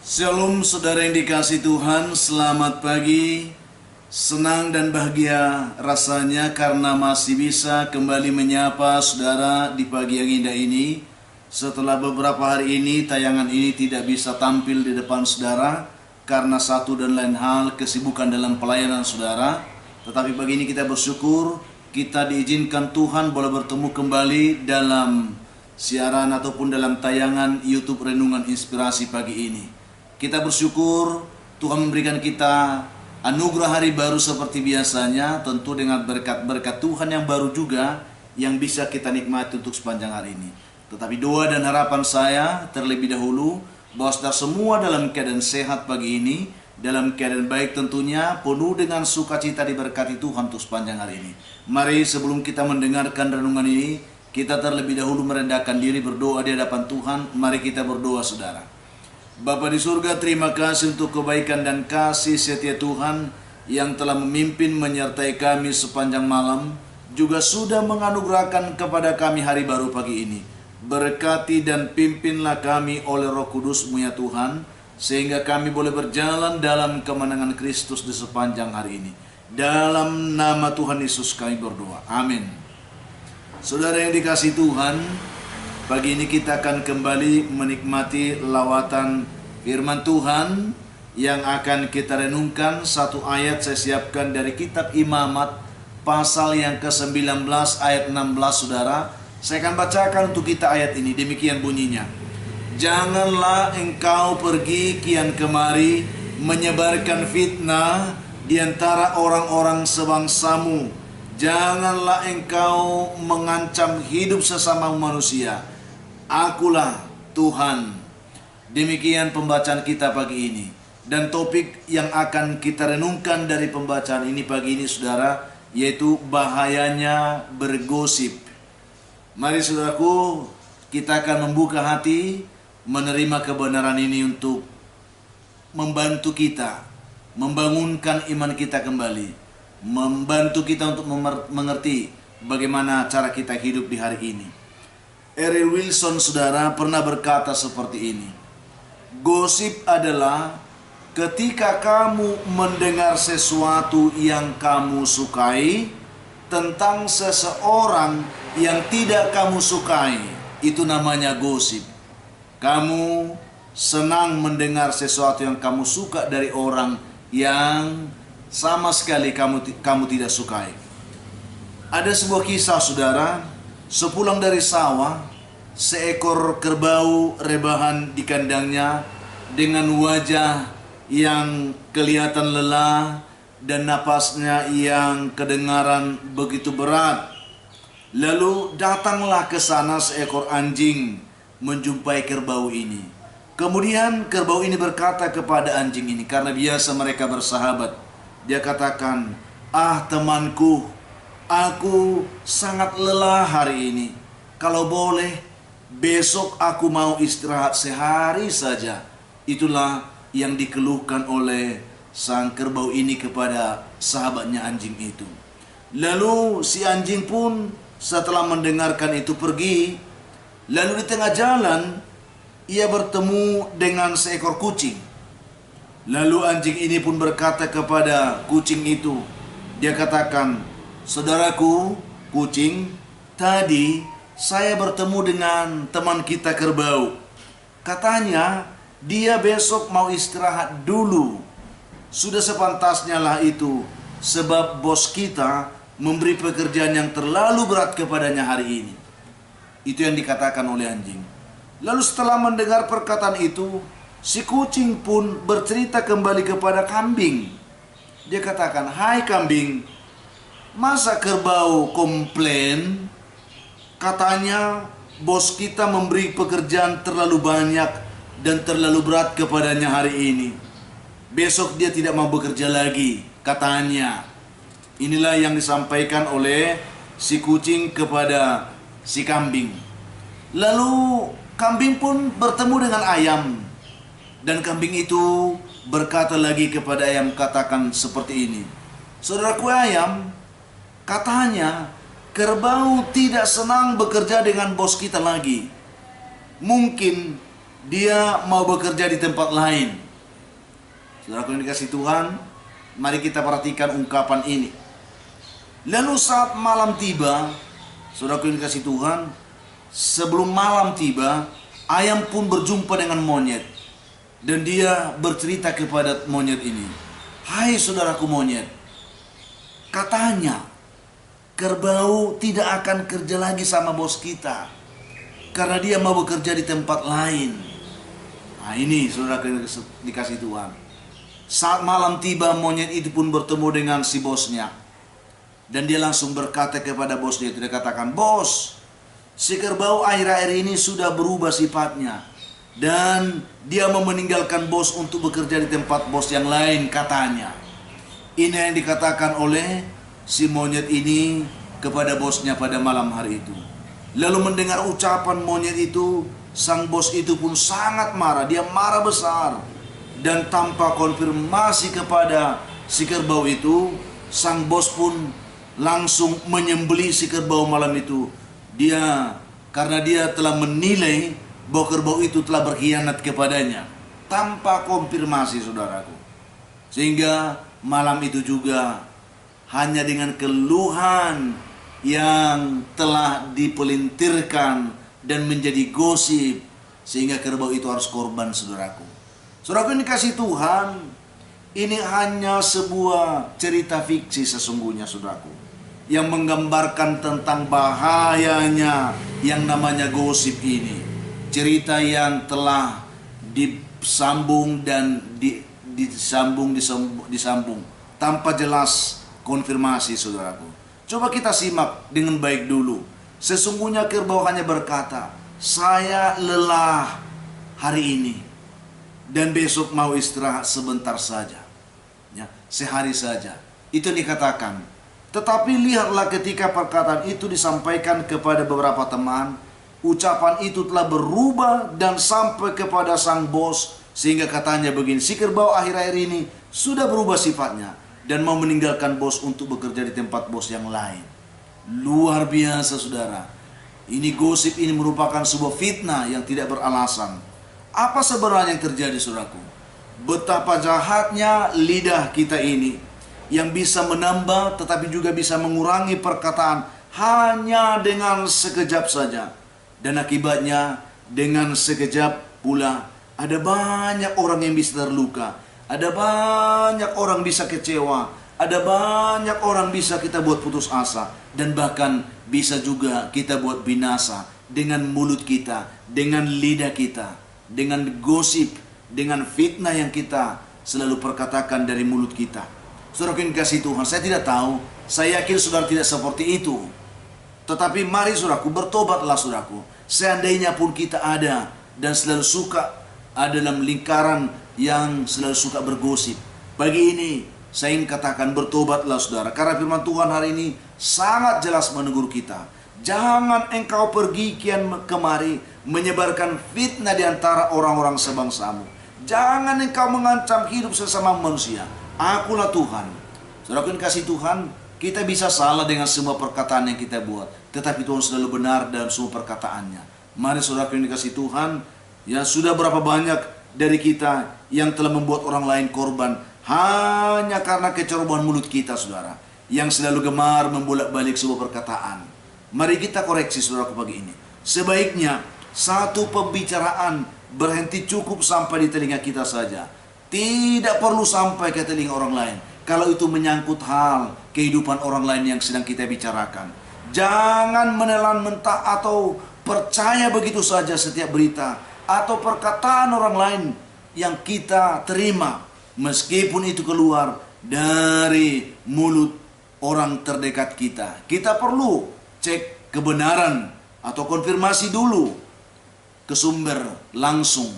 Shalom saudara yang dikasihi Tuhan, selamat pagi. Senang dan bahagia rasanya karena masih bisa kembali menyapa saudara di pagi yang indah ini. Setelah beberapa hari ini tayangan ini tidak bisa tampil di depan saudara karena satu dan lain hal kesibukan dalam pelayanan saudara. Tetapi pagi ini kita bersyukur kita diizinkan Tuhan boleh bertemu kembali dalam siaran ataupun dalam tayangan YouTube Renungan Inspirasi pagi ini. Kita bersyukur Tuhan memberikan kita anugerah hari baru seperti biasanya, tentu dengan berkat-berkat Tuhan yang baru juga yang bisa kita nikmati untuk sepanjang hari ini. Tetapi doa dan harapan saya terlebih dahulu bahwa saudara semua dalam keadaan sehat pagi ini, dalam keadaan baik tentunya, penuh dengan sukacita diberkati Tuhan untuk sepanjang hari ini. Mari sebelum kita mendengarkan renungan ini, kita terlebih dahulu merendahkan diri berdoa di hadapan Tuhan. Mari kita berdoa saudara. Bapa di surga, terima kasih untuk kebaikan dan kasih setia Tuhan yang telah memimpin menyertai kami sepanjang malam, juga sudah menganugerahkan kepada kami hari baru pagi ini. Berkati dan pimpinlah kami oleh Roh Kudus-Mu ya Tuhan, sehingga kami boleh berjalan dalam kemenangan Kristus di sepanjang hari ini. Dalam nama Tuhan Yesus kami berdoa, amin. Saudara yang dikasihi Tuhan, pagi ini kita akan kembali menikmati lawatan firman Tuhan yang akan kita renungkan. Satu ayat saya siapkan dari kitab Imamat pasal yang ke-19 ayat 16 saudara. Saya akan bacakan untuk kita ayat ini, demikian bunyinya. Janganlah engkau pergi kian kemari menyebarkan fitnah di antara orang-orang sebangsamu. Janganlah engkau mengancam hidup sesama manusia. Akulah Tuhan. Demikian pembacaan kita pagi ini. Dan topik yang akan kita renungkan dari pembacaan ini pagi ini saudara, yaitu bahayanya bergosip. Mari saudaraku, kita akan membuka hati menerima kebenaran ini untuk membantu kita membangunkan iman kita kembali, membantu kita untuk mengerti bagaimana cara kita hidup di hari ini. R.W. Wilson saudara pernah berkata seperti ini. Gosip adalah ketika kamu mendengar sesuatu yang kamu sukai tentang seseorang yang tidak kamu sukai. Itu namanya gosip. Kamu senang mendengar sesuatu yang kamu suka dari orang yang sama sekali kamu tidak sukai. Ada sebuah kisah saudara. Sepulang dari sawah, seekor kerbau rebahan di kandangnya dengan wajah yang kelihatan lelah dan napasnya yang kedengaran begitu berat. Lalu datanglah ke sana seekor anjing menjumpai kerbau ini. Kemudian kerbau ini berkata kepada anjing ini, karena biasa mereka bersahabat. Dia katakan, "Ah temanku, aku sangat lelah hari ini. Kalau boleh, besok aku mau istirahat sehari saja." Itulah yang dikeluhkan oleh sang kerbau ini kepada sahabatnya anjing itu. Lalu si anjing pun setelah mendengarkan itu pergi. Lalu di tengah jalan, ia bertemu dengan seekor kucing. Lalu anjing ini pun berkata kepada kucing itu, dia katakan, "Saudaraku, kucing, tadi saya bertemu dengan teman kita kerbau. Katanya dia besok mau istirahat dulu. Sudah sepantasnya lah itu, sebab bos kita memberi pekerjaan yang terlalu berat kepadanya hari ini." Itu yang dikatakan oleh anjing. Lalu setelah mendengar perkataan itu, si kucing pun bercerita kembali kepada kambing. Dia katakan, "Hai kambing, masa kerbau komplain? Katanya bos kita memberi pekerjaan terlalu banyak dan terlalu berat kepadanya hari ini. Besok dia tidak mau bekerja lagi, katanya." Inilah yang disampaikan oleh si kucing kepada si kambing. Lalu kambing pun bertemu dengan ayam. Dan kambing itu berkata lagi kepada ayam, katakan seperti ini, "Saudaraku ayam, katanya kerbau tidak senang bekerja dengan bos kita lagi. Mungkin dia mau bekerja di tempat lain. Saudaraku yang dikasih Tuhan, mari kita perhatikan ungkapan ini. Lalu saat malam tiba, saudaraku yang dikasih Tuhan, sebelum malam tiba, ayam pun berjumpa dengan monyet. Dan dia bercerita kepada monyet ini, "Hai saudaraku monyet, katanya kerbau tidak akan kerja lagi sama bos kita karena dia mau bekerja di tempat lain." Nah ini saudara dikasih Tuhan. Saat malam tiba, monyet itu pun bertemu dengan si bosnya. Dan dia langsung berkata kepada bosnya itu, dia katakan, "Bos, si kerbau akhir-akhir ini sudah berubah sifatnya. Dan dia mau meninggalkan bos untuk bekerja di tempat bos yang lain katanya." Ini yang dikatakan oleh si monyet ini kepada bosnya pada malam hari itu. Lalu mendengar ucapan monyet itu, sang bos itu pun sangat marah. Dia marah besar. Dan tanpa konfirmasi kepada si kerbau itu, sang bos pun langsung menyembelih si kerbau malam itu. Karena dia telah menilai bahwa kerbau itu telah berkhianat kepadanya. Tanpa konfirmasi, saudaraku. Sehingga malam itu juga hanya dengan keluhan yang telah dipelintirkan dan menjadi gosip, sehingga kerbau itu harus korban, saudaraku. Saudaraku yang dikasih Tuhan, ini hanya sebuah cerita fiksi sesungguhnya, saudaraku, yang menggambarkan tentang bahayanya yang namanya gosip ini. Cerita yang telah disambung dan disambung tanpa jelas konfirmasi, saudaraku. Coba kita simak dengan baik dulu. Sesungguhnya kerbau hanya berkata, "Saya lelah hari ini dan besok mau istirahat sebentar saja, ya, sehari saja." Itu yang dikatakan. Tetapi lihatlah ketika perkataan itu disampaikan kepada beberapa teman, ucapan itu telah berubah dan sampai kepada sang bos, sehingga katanya begini, si kerbau akhir-akhir ini sudah berubah sifatnya dan mau meninggalkan bos untuk bekerja di tempat bos yang lain. Luar biasa, saudara. Ini gosip ini merupakan sebuah fitnah yang tidak beralasan. Apa sebenarnya yang terjadi, saudaraku? Betapa jahatnya lidah kita ini, yang bisa menambah tetapi juga bisa mengurangi perkataan hanya dengan sekejap saja. Dan akibatnya dengan sekejap pula ada banyak orang yang bisa terluka. Ada banyak orang bisa kecewa. Ada banyak orang bisa kita buat putus asa. Dan bahkan bisa juga kita buat binasa dengan mulut kita, dengan lidah kita, dengan gosip, dengan fitnah yang kita selalu perkatakan dari mulut kita. Saudara yang kasih Tuhan, saya tidak tahu, saya yakin saudara tidak seperti itu. Tetapi mari saudaraku, bertobatlah saudaraku. Seandainya pun kita ada dan selalu suka ada dalam lingkaran yang selalu suka bergosip, pagi ini saya ingin katakan bertobatlah saudara. Karena firman Tuhan hari ini sangat jelas menegur kita. Jangan engkau pergi kian kemari menyebarkan fitnah di antara orang-orang sebangsamu. Jangan engkau mengancam hidup sesama manusia. Akulah Tuhan. Saudara yang kasih Tuhan, kita bisa salah dengan semua perkataan yang kita buat, tetapi Tuhan selalu benar dalam semua perkataannya. Mari saudara yang dikasih Tuhan, ya sudah berapa banyak dari kita yang telah membuat orang lain korban hanya karena kecerobohan mulut kita, saudara, yang selalu gemar membolak-balik sebuah perkataan. Mari kita koreksi, saudara, pagi ini. Sebaiknya satu pembicaraan berhenti cukup sampai di telinga kita saja. Tidak perlu sampai ke telinga orang lain. Kalau itu menyangkut hal kehidupan orang lain yang sedang kita bicarakan. Jangan menelan mentah atau percaya begitu saja setiap berita atau perkataan orang lain yang kita terima, meskipun itu keluar dari mulut orang terdekat kita. Kita perlu cek kebenaran atau konfirmasi dulu ke sumber langsung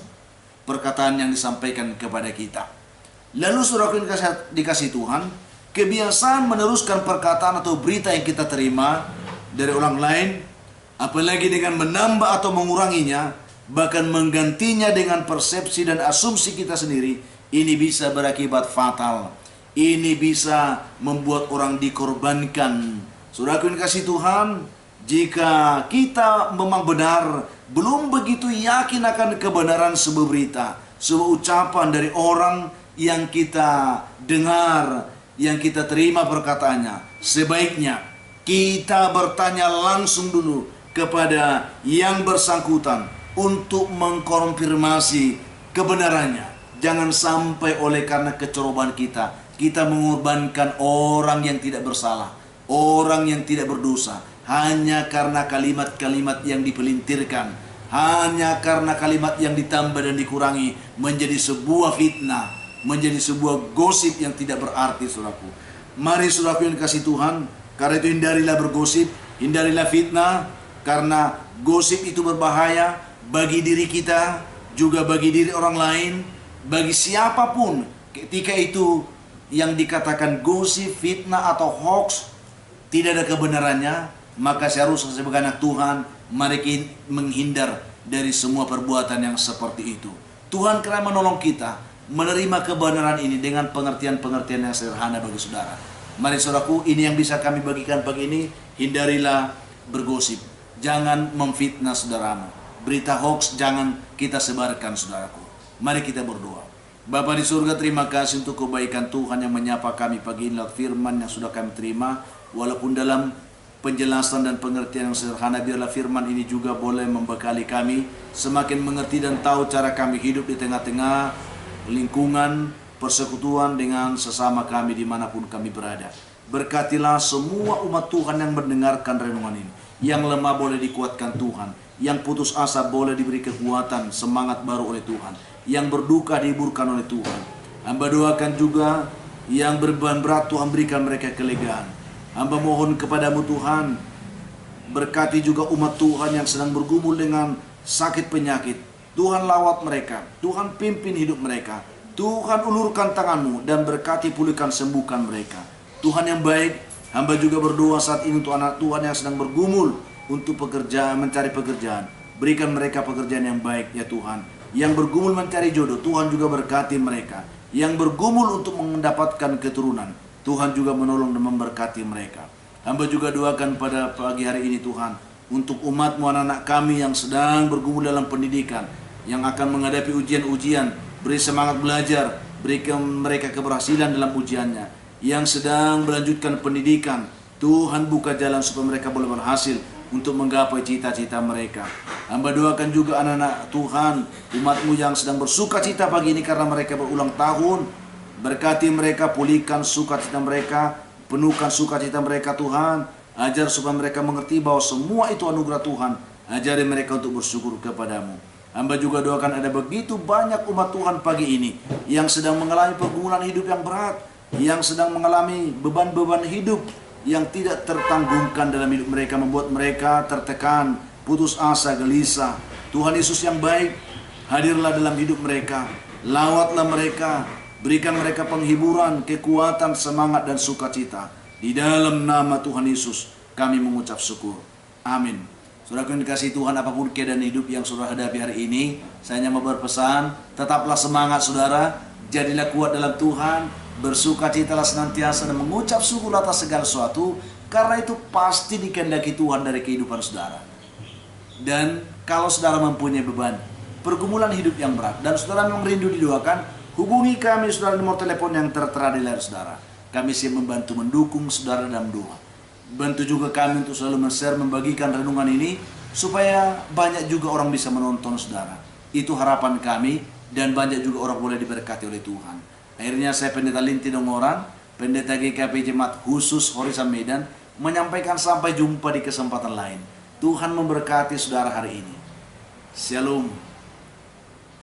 perkataan yang disampaikan kepada kita. Lalu saudara yang dikasih Tuhan, kebiasaan meneruskan perkataan atau berita yang kita terima dari orang lain, apalagi dengan menambah atau menguranginya, bahkan menggantinya dengan persepsi dan asumsi kita sendiri, ini bisa berakibat fatal. Ini bisa membuat orang dikorbankan. Saudara yang kasih Tuhan, Jika kita memang benar, belum begitu yakin akan kebenaran sebuah berita, sebuah ucapan dari orang yang kita dengar, yang kita terima perkataannya, sebaiknya kita bertanya langsung dulu kepada yang bersangkutan untuk mengkonfirmasi kebenarannya. Jangan sampai oleh karena kecerobohan kita mengorbankan orang yang tidak bersalah, orang yang tidak berdosa, hanya karena kalimat-kalimat yang dipelintirkan, hanya karena kalimat yang ditambah dan dikurangi menjadi sebuah fitnah, menjadi sebuah gosip yang tidak berarti, saudaraku. Mari saudaraku yang dikasihi Tuhan, karena itu hindarilah bergosip, hindarilah fitnah, karena gosip itu berbahaya bagi diri kita, juga bagi diri orang lain, bagi siapapun. Ketika itu yang dikatakan gosip, fitnah atau hoax, tidak ada kebenarannya, maka seharusnya sebagai anak Tuhan, mari kita menghindar dari semua perbuatan yang seperti itu. Tuhan kerana menolong kita menerima kebenaran ini dengan pengertian-pengertian yang sederhana bagi saudara. Mari saudaraku, ini yang bisa kami bagikan pagi ini. Hindarilah bergosip, jangan memfitnah saudaramu. Berita hoax jangan kita sebarkan, saudaraku. Mari kita berdoa. Bapa di surga, terima kasih untuk kebaikan Tuhan yang menyapa kami pagi ini lewat firman yang sudah kami terima. Walaupun dalam penjelasan dan pengertian yang sederhana, biarlah firman ini juga boleh membekali kami semakin mengerti dan tahu cara kami hidup di tengah-tengah lingkungan persekutuan dengan sesama kami dimanapun kami berada. Berkatilah semua umat Tuhan yang mendengarkan renungan ini. Yang lemah boleh dikuatkan Tuhan, yang putus asa boleh diberi kekuatan, semangat baru oleh Tuhan, yang berduka dihiburkan oleh Tuhan. Hamba doakan juga yang berbeban berat, Tuhan berikan mereka kelegaan. Hamba mohon kepadamu Tuhan, berkati juga umat Tuhan yang sedang bergumul dengan sakit penyakit. Tuhan lawat mereka, Tuhan pimpin hidup mereka. Tuhan ulurkan tanganmu dan berkati, pulihkan, sembuhkan mereka. Tuhan yang baik, hamba juga berdoa saat ini untuk anak Tuhan yang sedang bergumul untuk pekerjaan, mencari pekerjaan. Berikan mereka pekerjaan yang baik ya Tuhan. Yang bergumul mencari jodoh, Tuhan juga berkati mereka. Yang bergumul untuk mendapatkan keturunan, Tuhan juga menolong dan memberkati mereka. Hamba juga doakan pada pagi hari ini Tuhan, untuk umat-Mu, anak-anak kami yang sedang bergumul dalam pendidikan, yang akan menghadapi ujian-ujian, beri semangat belajar, berikan mereka keberhasilan dalam ujiannya. Yang sedang melanjutkan pendidikan, Tuhan buka jalan supaya mereka boleh berhasil untuk menggapai cita-cita mereka. Hamba doakan juga anak-anak Tuhan, umat-Mu yang sedang bersuka cita pagi ini karena mereka berulang tahun. Berkati mereka, pulihkan sukacita mereka, penuhkan sukacita mereka Tuhan. Ajar supaya mereka mengerti bahwa semua itu anugerah Tuhan. Ajari mereka untuk bersyukur kepadamu. Hamba juga doakan ada begitu banyak umat Tuhan pagi ini yang sedang mengalami pergumulan hidup yang berat, yang sedang mengalami beban-beban hidup yang tidak tertanggungkan dalam hidup mereka, membuat mereka tertekan, putus asa, gelisah. Tuhan Yesus yang baik, hadirlah dalam hidup mereka, lawatlah mereka, berikan mereka penghiburan, kekuatan, semangat dan sukacita. Di dalam nama Tuhan Yesus kami mengucap syukur. Amin. Saudara yang dikasihi Tuhan, apapun keadaan hidup yang saudara hadapi hari ini, saya hanya mau berpesan, tetaplah semangat saudara, jadilah kuat dalam Tuhan, bersukacitalah senantiasa dan mengucap syukur atas segala sesuatu, karena itu pasti dikehendaki Tuhan dari kehidupan saudara. Dan kalau saudara mempunyai beban, pergumulan hidup yang berat, dan saudara memang rindu didoakan, hubungi kami saudara di nomor telepon yang tertera di layar saudara. Kami siap membantu mendukung saudara dalam doa. Bantu juga kami untuk selalu men-share, membagikan renungan ini supaya banyak juga orang bisa menonton saudara. Itu harapan kami dan banyak juga orang boleh diberkati oleh Tuhan. Akhirnya saya Pendeta Linti Dongoran, Pendeta GKP Jemaat Khusus Horisan Medan, menyampaikan sampai jumpa di kesempatan lain. Tuhan memberkati saudara hari ini. Shalom.